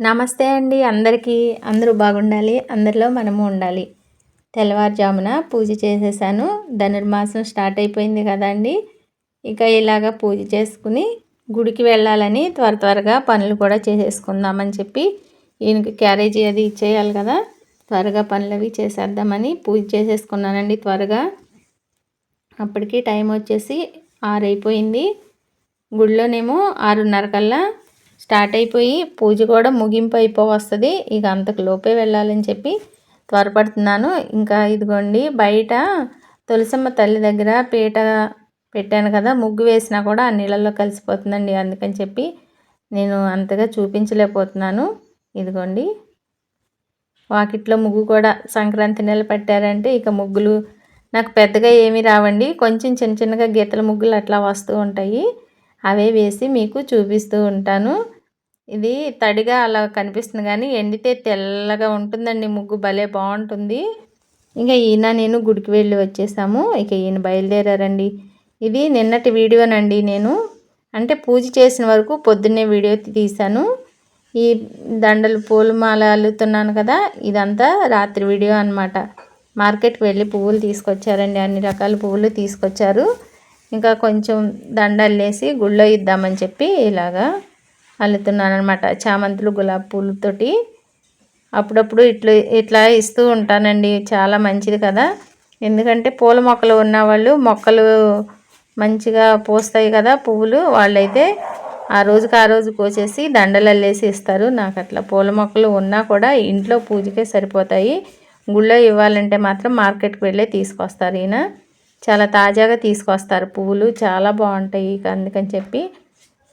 నమస్తే అండి అందరికీ. అందరూ బాగుండాలి, అందరిలో మనము ఉండాలి. తెల్లవారుజామున పూజ చేసేసాను. ధనుర్మాసం స్టార్ట్ అయిపోయింది కదండి. ఇక ఇలాగ పూజ చేసుకుని గుడికి వెళ్ళాలని త్వరగా పనులు కూడా చేసేసుకుందామని చెప్పి ఈయనకి క్యారేజీ అది ఇచ్చేయాలి కదా, త్వరగా పనులు అవి చేసేద్దామని పూజ చేసేసుకున్నానండి త్వరగా. అప్పటికి టైం వచ్చేసి 6 అయిపోయింది. గుడిలోనేమో 6:30 కల్లా స్టార్ట్ అయిపోయి పూజ కూడా ముగింపు అయిపోవస్తుంది. ఇక అంతకు లోపే వెళ్ళాలని చెప్పి త్వరపడుతున్నాను. ఇంకా ఇదిగోండి బయట తులసమ్మ తల్లి దగ్గర పీట పెట్టాను కదా, ముగ్గు వేసినా కూడా ఆ నీళ్ళల్లో కలిసిపోతుందండి. అందుకని చెప్పి నేను అంతగా చూపించలేకపోతున్నాను. ఇదిగోండి వాకిట్లో ముగ్గు కూడా సంక్రాంతి నెల పెట్టారంటే ఇక ముగ్గులు నాకు పెద్దగా ఏమీ రావండి. కొంచెం చిన్నగా గీతల ముగ్గులు అట్లా వస్తూ ఉంటాయి. అవే వేసి మీకు చూపిస్తూ ఉంటాను. ఇది తడిగా అలా కనిపిస్తుంది కానీ ఎండితే తెల్లగా ఉంటుందండి ముగ్గు, భలే బాగుంటుంది. ఇంకా ఈయన నేను గుడికి వెళ్ళి వచ్చేసాము. ఇక ఈయన బయలుదేరారండి. ఇది నిన్నటి వీడియోనండి. నేను అంటే పూజ చేసిన వరకు పొద్దున్నే వీడియో తీశాను. ఈ దండలు పూలమాల అల్లుతున్నాను కదా, ఇదంతా రాత్రి వీడియో అనమాట. మార్కెట్కి వెళ్ళి పువ్వులు తీసుకొచ్చారండి, అన్ని రకాల పువ్వులు తీసుకొచ్చారు. ఇంకా కొంచెం దండ అల్లేసి గుళ్ళో ఇద్దామని చెప్పి ఇలాగా అల్లుతున్నాను అనమాట. చామంతులు గులాబీ పూలతోటి అప్పుడప్పుడు ఇట్లా ఇస్తూ ఉంటానండి. చాలా మంచిది కదా, ఎందుకంటే పూల మొక్కలు ఉన్నవాళ్ళు మొక్కలు మంచిగా పూస్తాయి కదా పువ్వులు, వాళ్ళైతే ఆ రోజు కోసేసి దండలు అల్లేసి ఇస్తారు. నాకు అట్లా పూల మొక్కలు ఉన్నా కూడా ఇంట్లో పూజకే సరిపోతాయి. గుళ్ళో ఇవ్వాలంటే మాత్రం మార్కెట్కి వెళ్ళే తీసుకొస్తారు. ఈయన చాలా తాజాగా తీసుకొస్తారు పువ్వులు, చాలా బాగుంటాయి. అందుకని చెప్పి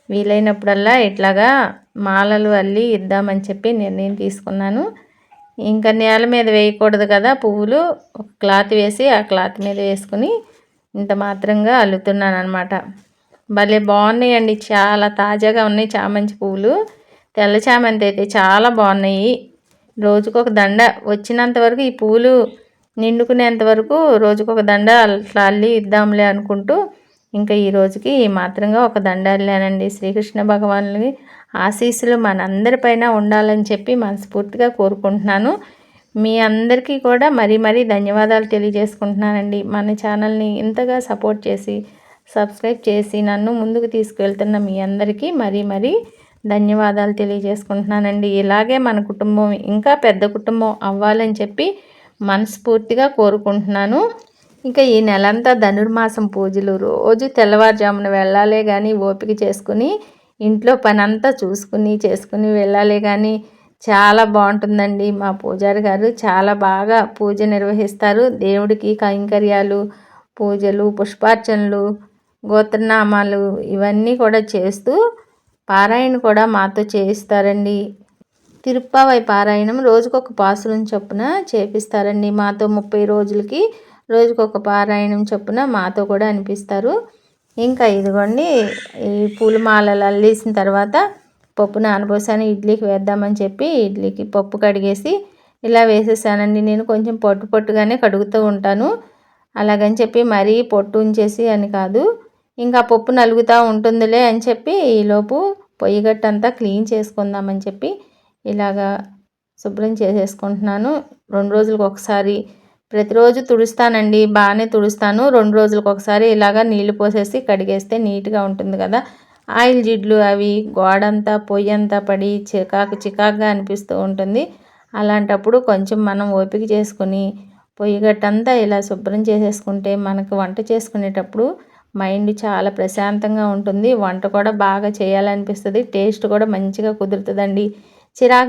వీలైనప్పుడల్లా ఇట్లాగా మాలలు అల్లి ఇద్దామని చెప్పి నిర్ణయం తీసుకున్నాను. ఇంకా నేల మీద వేయకూడదు కదా పువ్వులు, ఒక క్లాత్ వేసి ఆ క్లాత్ మీద వేసుకుని ఇంత మాత్రంగా అల్లుతున్నాను అనమాట. భలే బాగున్నాయండి, చాలా తాజాగా ఉన్నాయి చామంతి పువ్వులు. తెల్ల చామంతి అయితే చాలా బాగున్నాయి. రోజుకొక దండ వచ్చినంత వరకు, ఈ పువ్వులు నిండుకునేంత వరకు రోజుకొక దండ అట్లా అల్లి ఇద్దాంలే అనుకుంటూ ఇంకా ఈ రోజుకి ఈ మాత్రంగా ఒక దండ అల్లానండి. శ్రీకృష్ణ భగవానుని ఆశీస్సులు మనందరిపైన ఉండాలని చెప్పి మనస్ఫూర్తిగా కోరుకుంటున్నాను. మీ అందరికీ కూడా మరీ ధన్యవాదాలు తెలియజేసుకుంటున్నానండి. మన ఛానల్ని ఇంతగా సపోర్ట్ చేసి సబ్స్క్రైబ్ చేసి నన్ను ముందుకు తీసుకువెళ్తున్న మీ అందరికీ మరీ ధన్యవాదాలు తెలియజేసుకుంటున్నానండి. ఇలాగే మన కుటుంబం ఇంకా పెద్ద కుటుంబం అవ్వాలని చెప్పి మనస్ఫూర్తిగా కోరుకుంటున్నాను. ఇంకా ఈ నెలంతా ధనుర్మాసం పూజలు, రోజు తెల్లవారుజామున వెళ్ళాలే కానీ ఓపిక చేసుకుని ఇంట్లో పని అంతా చేసుకుని వెళ్ళాలే కానీ చాలా బాగుంటుందండి. మా పూజారి గారు చాలా బాగా పూజ నిర్వహిస్తారు. దేవుడికి కైంకర్యాలు, పూజలు, పుష్పార్చనలు, గోత్రనామాలు ఇవన్నీ కూడా చేస్తూ పారాయణ కూడా మాతో చేయిస్తారండి. తిరుప్పావై పారాయణం రోజుకొక పాసురం చొప్పున చేపిస్తారండి మాతో. 30 రోజులకి రోజుకొక పారాయణం చొప్పున మాతో కూడా అనిపిస్తారు. ఇంకా ఇదిగోండి ఈ పూలమాలలు అల్లేసిన తర్వాత పప్పు నానబోసాను, ఇడ్లీకి వేద్దామని చెప్పి ఇడ్లీకి పప్పు కడిగేసి ఇలా వేసేసానండి. నేను కొంచెం పొట్టుగానే కడుగుతూ ఉంటాను. అలాగని చెప్పి మరీ పొట్టు ఉంచేసి అని కాదు, ఇంకా పప్పు నలుగుతూ ఉంటుందిలే అని చెప్పి ఈలోపు పొయ్యి గట్టంతా క్లీన్ చేసుకుందామని చెప్పి ఇలాగా శుభ్రం చేసేసుకుంటున్నాను. 2 రోజులకు ఒకసారి, ప్రతిరోజు తుడుస్తానండి, బాగానే తుడుస్తాను. 2 రోజులకు ఒకసారి ఇలాగా నీళ్లు పోసేసి కడిగేస్తే నీట్గా ఉంటుంది కదా. ఆయిల్ జిడ్లు అవి గోడంతా పొయ్యి అంతా పడి చికాకుగా అనిపిస్తూ ఉంటుంది. అలాంటప్పుడు కొంచెం మనం ఓపిక చేసుకుని పొయ్యి గట్టంతా ఇలా శుభ్రం చేసేసుకుంటే మనకు వంట చేసుకునేటప్పుడు మైండ్ చాలా ప్రశాంతంగా ఉంటుంది. వంట కూడా బాగా చేయాలనిపిస్తుంది, టేస్ట్ కూడా మంచిగా కుదురుతుందండి.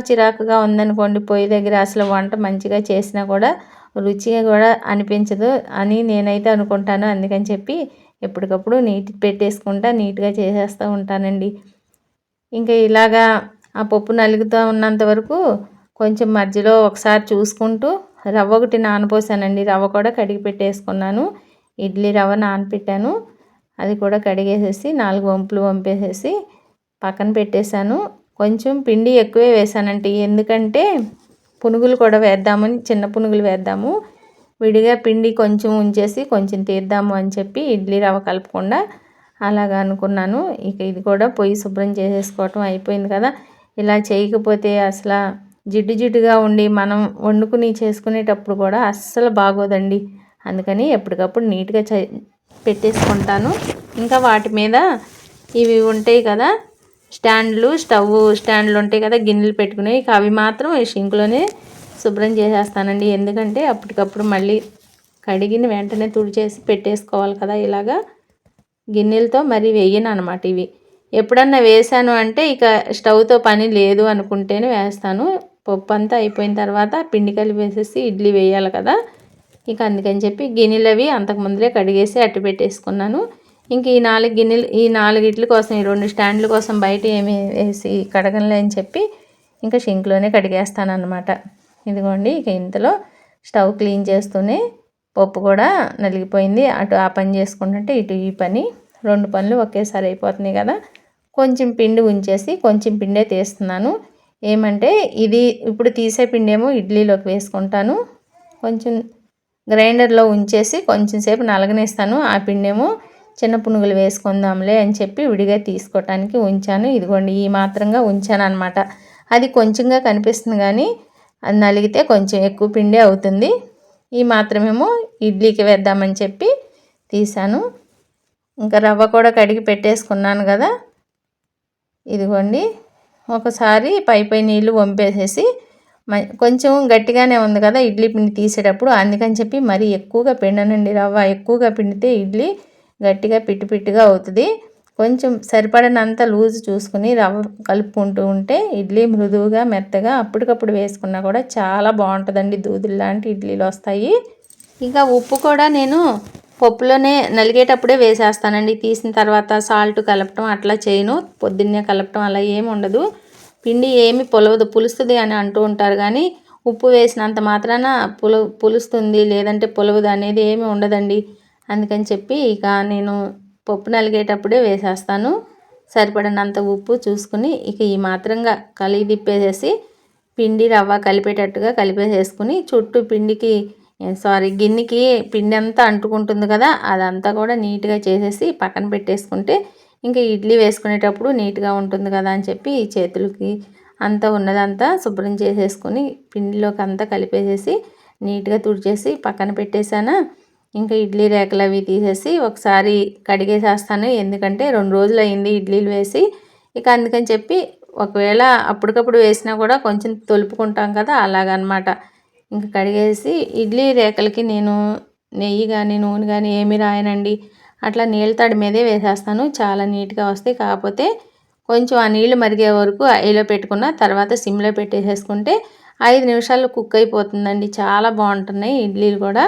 చిరాకుగా ఉందనుకోండి పొయ్యి దగ్గర, అసలు వంట మంచిగా చేసినా కూడా రుచిగా కూడా అనిపించదు అని నేనైతే అనుకుంటాను. అందుకని చెప్పి ఎప్పటికప్పుడు నీట్గా చేసేస్తూ ఉంటానండి. ఇంకా ఇలాగా ఆ పప్పు నలుగుతూ ఉన్నంత వరకు కొంచెం మధ్యలో ఒకసారి చూసుకుంటూ రవ్వ ఒకటి నానపోసానండి. రవ్వ కూడా కడిగి పెట్టేసుకున్నాను. ఇడ్లీ రవ్వ నానపెట్టాను, అది కూడా కడిగేసేసి 4 వంపులు వంపేసేసి పక్కన పెట్టేశాను. కొంచెం పిండి ఎక్కువే వేసానంటే, ఎందుకంటే పునుగులు కూడా వేద్దామని, చిన్న పునుగులు వేద్దాము, విడిగా పిండి కొంచెం ఉంచేసి కొంచెం తీద్దాము అని చెప్పి ఇడ్లీ రవ్వ కలపకుండా అలాగా అనుకున్నాను. ఇక ఇది కూడా పొయ్యి శుభ్రం చేసేసుకోవటం అయిపోయింది కదా. ఇలా చేయకపోతే అసలు జిడ్డు జిడ్డుగా ఉండి మనం వండుకుని చేసుకునేటప్పుడు కూడా అస్సలు బాగోదండి. అందుకని ఎప్పటికప్పుడు నీట్గా పెట్టేసుకుంటాను. ఇంకా వాటి మీద ఇవి ఉంటాయి కదా స్టవ్ స్టాండ్లు ఉంటాయి కదా గిన్నెలు పెట్టుకునేవి, అవి మాత్రం ఈ షింక్లోనే శుభ్రం చేసేస్తానండి. ఎందుకంటే అప్పటికప్పుడు మళ్ళీ కడిగిన వెంటనే తుడిచేసి పెట్టేసుకోవాలి కదా. ఇలాగా గిన్నెలతో మరి వేయను అనమాట. ఇవి ఎప్పుడన్నా వేసాను అంటే ఇక స్టవ్తో పని లేదు అనుకుంటేనే వేస్తాను. పప్పు అంతా అయిపోయిన తర్వాత పిండి కలిపి వేసేసి ఇడ్లీ వేయాలి కదా. ఇక అందుకని చెప్పి గిన్నెలు అవి అంతకుముందులే కడిగేసి అట్టు పెట్టేసుకున్నాను. ఇంక ఈ 4 గిన్నెలు, ఈ 4 ఇడ్ల కోసం, ఈ 2 స్టాండ్ల కోసం బయట ఏమి వేసి కడగనులే అని చెప్పి ఇంకా షింక్లోనే కడిగేస్తాను అనమాట. ఇదిగోండి, ఇక ఇంతలో స్టవ్ క్లీన్ చేస్తూనే పప్పు కూడా నలిగిపోయింది. అటు ఆ పని చేసుకుంటుంటే ఇటు ఈ పని, 2 పనులు ఒకేసారి అయిపోతున్నాయి కదా. కొంచెం పిండి ఉంచేసి కొంచెం పిండే తీస్తున్నాను. ఏమంటే ఇది ఇప్పుడు తీసే పిండి ఏమో ఇడ్లీలోకి వేసుకుంటాను. కొంచెం గ్రైండర్లో ఉంచేసి కొంచెం సేపు నలగనిస్తాను. ఆ పిండేమో చిన్న పునుగులు వేసుకుందాంలే అని చెప్పి విడిగా తీసుకోవటానికి ఉంచాను. ఇదిగోండి, ఈ మాత్రంగా ఉంచాను అనమాట. అది కొంచెంగా కనిపిస్తుంది కానీ అది నలిగితే కొంచెం ఎక్కువ పిండే అవుతుంది. ఈ మాత్రమేమో ఇడ్లీకి వేద్దామని చెప్పి తీసాను. ఇంకా రవ్వ కూడా కడిగి పెట్టేసుకున్నాను కదా. ఇదిగోండి, ఒకసారి పై నీళ్ళు వంపేసేసి కొంచెం గట్టిగానే ఉంది కదా ఇడ్లీ పిండి తీసేటప్పుడు, అందుకని చెప్పి మరీ ఎక్కువగా పిండనండి. రవ్వ ఎక్కువగా పిండితే ఇడ్లీ గట్టిగా పిట్టుగా అవుతుంది. కొంచెం సరిపడినంత లూజు చూసుకుని రవ్వ కలుపుకుంటూ ఉంటే ఇడ్లీ మృదువుగా మెత్తగా అప్పటికప్పుడు వేసుకున్నా కూడా చాలా బాగుంటుందండి. దూదులు లాంటి ఇడ్లీలు వస్తాయి. ఇంకా ఉప్పు కూడా నేను పప్పులోనే నలిగేటప్పుడే వేసేస్తానండి. తీసిన తర్వాత సాల్ట్ కలపటం అట్లా చేయను. పొద్దున్నే కలపటం అలా ఏమి ఉండదు. పిండి ఏమి పులుస్తుంది అని అంటూ ఉంటారు కానీ ఉప్పు వేసినంత మాత్రాన పులుస్తుంది లేదంటే పులవదు అనేది ఏమి ఉండదండి. అందుకని చెప్పి ఇక నేను పప్పు నలిగేటప్పుడే వేసేస్తాను. సరిపడినంత ఉప్పు చూసుకుని ఇక ఈ మాత్రంగా కలిగి తిప్పేసేసి పిండి రవ్వ కలిపేటట్టుగా కలిపేసేసుకుని చుట్టూ గిన్నెకి పిండి అంతా అంటుకుంటుంది కదా, అదంతా కూడా నీట్గా చేసేసి పక్కన పెట్టేసుకుంటే ఇంకా ఇడ్లీ వేసుకునేటప్పుడు నీట్గా ఉంటుంది కదా అని చెప్పి చేతులకి అంతా ఉన్నదంతా శుభ్రం చేసేసుకొని పిండిలోకి అంతా కలిపేసేసి నీట్గా తుడిచేసి పక్కన పెట్టేశాను. ఇంకా ఇడ్లీ రేకలు అవి తీసేసి ఒకసారి కడిగేసేస్తాను. ఎందుకంటే 2 రోజులు అయింది ఇడ్లీలు వేసి. ఇక అందుకని చెప్పి ఒకవేళ అప్పటికప్పుడు వేసినా కూడా కొంచెం తొలుపుకుంటాం కదా, అలాగనమాట. ఇంకా కడిగేసి ఇడ్లీ రేకలకి నేను నెయ్యి కానీ నూనె కానీ ఏమి రాయనండి. అట్లా నీళ్ళ తడి మీదే వేసేస్తాను. చాలా నీట్గా వస్తాయి. కాకపోతే కొంచెం ఆ నీళ్ళు మరిగే వరకు ఐలో పెట్టుకున్న తర్వాత సిమ్లో పెట్టేసేసుకుంటే 5 నిమిషాల్లో కుక్ అయిపోతుందండి. చాలా బాగుంటున్నాయి ఇడ్లీలు కూడా.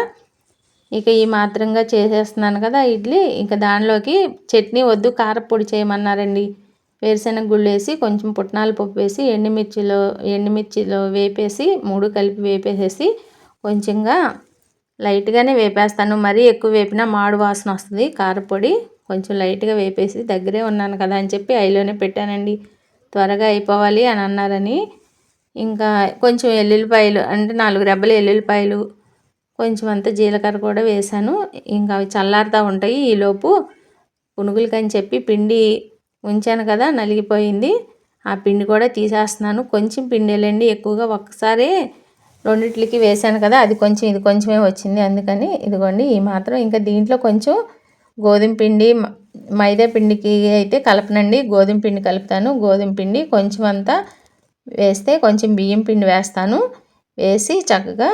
ఇక ఈ మాత్రంగా చేసేస్తున్నాను కదా ఇడ్లీ. ఇంకా దానిలోకి చట్నీ వద్దు, కారపొడి చేయమన్నారండి. వేరుశెనగ గుళ్ళు వేసి కొంచెం పుట్నాల పప్పు వేసి ఎండుమిర్చిలో వేపేసి 3 కలిపి వేపేసేసి కొంచెంగా లైట్గానే వేపేస్తాను. మరీ ఎక్కువ వేపినా మాడు వాసన వస్తుంది. కారపొడి కొంచెం లైట్గా వేపేసి దగ్గరే ఉన్నాను కదా అని చెప్పి ఐలోనే పెట్టానండి. త్వరగా అయిపోవాలి అని అన్నారని. ఇంకా కొంచెం ఎల్లుల్లిపాయలు అంటే 4 రెబ్బలు ఎల్లుల్లిపాయలు, కొంచెం అంత జీలకర్ర కూడా వేశాను. ఇంకా అవి చల్లారుతూ ఉంటాయి. ఈలోపు పునుగులకని చెప్పి పిండి ఉంచాను కదా, నలిగిపోయింది. ఆ పిండి కూడా తీసేస్తున్నాను. కొంచెం పిండిలేండి, ఎక్కువగా ఒక్కసారి రెండిట్లకి వేశాను కదా, అది కొంచెం ఇది కొంచెమే వచ్చింది. అందుకని ఇదిగోండి ఈ మాత్రం. ఇంకా దీంట్లో కొంచెం గోధుమ పిండి, మైదా పిండికి అయితే కలపనండి, గోధుమ పిండి కలుపుతాను. గోధుమ పిండి కొంచెం అంతా వేస్తే కొంచెం బియ్యం పిండి వేస్తాను. వేసి చక్కగా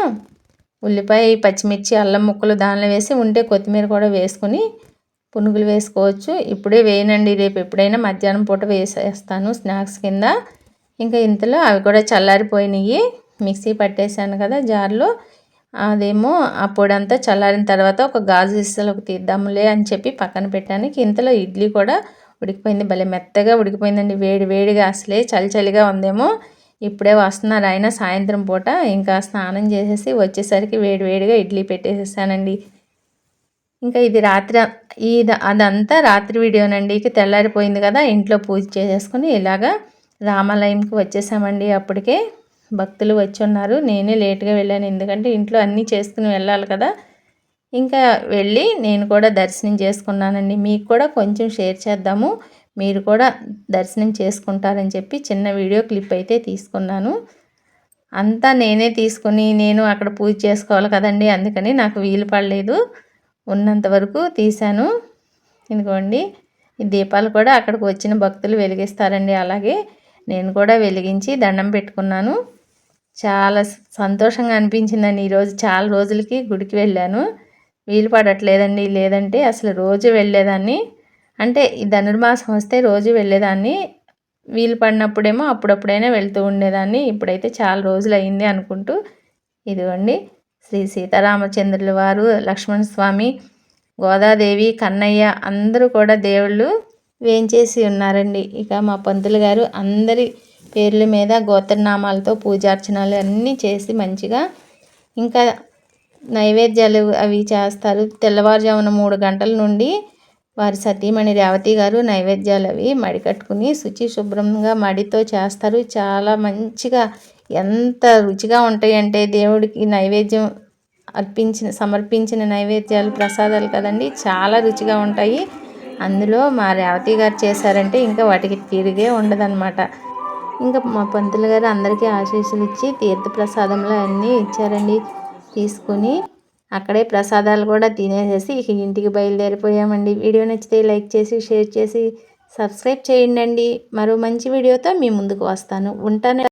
ఉల్లిపాయ, పచ్చిమిర్చి, అల్లం ముక్కలు దానిలో వేసి ఉంటే కొత్తిమీర కూడా వేసుకుని పునుగులు వేసుకోవచ్చు. ఇప్పుడే వేయనండి, రేపు ఎప్పుడైనా మధ్యాహ్నం పూట వేసేస్తాను స్నాక్స్ కింద. ఇంకా ఇంతలో అవి కూడా చల్లారిపోయినాయి. మిక్సీ పట్టేశాను కదా జార్లో, అదేమో ఆ పొడి అంతా చల్లారిన తర్వాత ఒక గాజు సీసాలోకి తీద్దాములే అని చెప్పి పక్కన పెట్టాను. ఇంతలో ఇడ్లీ కూడా ఉడికిపోయింది. భలే మెత్తగా ఉడికిపోయిందండి. వేడిగా అసలే చలిగా ఉందేమో. ఇప్పుడే వస్తున్నారు ఆయన సాయంత్రం పూట. ఇంకా స్నానం చేసేసి వచ్చేసరికి వేడిగా ఇడ్లీ పెట్టేసేసానండి. ఇంకా అదంతా రాత్రి వీడియోనండి. ఇక తెల్లారిపోయింది కదా, ఇంట్లో పూజ చేసేసుకుని ఇలాగా రామాలయంకి వచ్చేసామండి. అప్పటికే భక్తులు వచ్చి ఉన్నారు. నేనే లేట్గా వెళ్ళాను, ఎందుకంటే ఇంట్లో అన్నీ చేసుకుని వెళ్ళాలి కదా. ఇంకా వెళ్ళి నేను కూడా దర్శనం చేసుకున్నానండి. మీకు కూడా కొంచెం షేర్ చేద్దాము. మీరు కూడా దర్శనం చేసుకుంటారని చెప్పి చిన్న వీడియో క్లిప్ అయితే తీసుకున్నాను. అంతా నేనే తీసుకుని నేను అక్కడ పూజ చేసుకోవాలి కదండి, అందుకని నాకు వీలు పడలేదు. ఉన్నంత వరకు తీశాను. ఇదిగోండి, ఈ దీపాలు కూడా అక్కడికి వచ్చిన భక్తులు వెలిగిస్తారండి. అలాగే నేను కూడా వెలిగించి దండం పెట్టుకున్నాను. చాలా సంతోషంగా అనిపించిందండి. ఈరోజు చాలా రోజులకి గుడికి వెళ్ళాను. వీలు పడట్లేదండి, లేదంటే అసలు రోజు వెళ్ళేదాన్ని. అంటే ఈ ధనుర్మాసం వస్తే రోజు వెళ్ళేదాన్ని. వీలు పడినప్పుడేమో అప్పుడప్పుడైనా వెళ్తూ ఉండేదాన్ని. ఇప్పుడైతే చాలా రోజులు అయింది అనుకుంటూ ఇదిగోండి, శ్రీ సీతారామచంద్రుల వారు, లక్ష్మణ స్వామి, గోదాదేవి, కన్నయ్య అందరూ కూడా దేవుళ్ళు వేంచేసి ఉన్నారండి. ఇక మా పంతులు గారు అందరి పేర్ల మీద గోత్రనామాలతో పూజార్చనలు అన్నీ చేసి మంచిగా ఇంకా నైవేద్యాలు అవి చేస్తారు. తెల్లవారుజామున 3 గంటల నుండి వారి సతీమణి రేవతి గారు నైవేద్యాలు అవి మడికట్టుకుని శుభ్రంగా మడితో చేస్తారు. చాలా మంచిగా ఎంత రుచిగా ఉంటాయంటే దేవుడికి నైవేద్యం సమర్పించిన నైవేద్యాలు ప్రసాదాలు కదండి, చాలా రుచిగా ఉంటాయి. అందులో మా రేవతి గారు చేశారంటే ఇంకా వాటికి తిరిగే ఉండదన్నమాట. ఇంకా మా పంతులు గారు అందరికీ ఆశీస్సులు ఇచ్చి తీర్థప్రసాదంలో అన్నీ ఇచ్చారండి. తీసుకుని అక్కడే ప్రసాదాలు కూడా తినేసేసి ఇక ఇంటికి బయలుదేరిపోయామండి. వీడియో నచ్చితే లైక్ చేసి, షేర్ చేసి, సబ్స్క్రైబ్ చేయండి. మరో మంచి వీడియోతో మీ ముందుకు వస్తాను. ఉంటాను.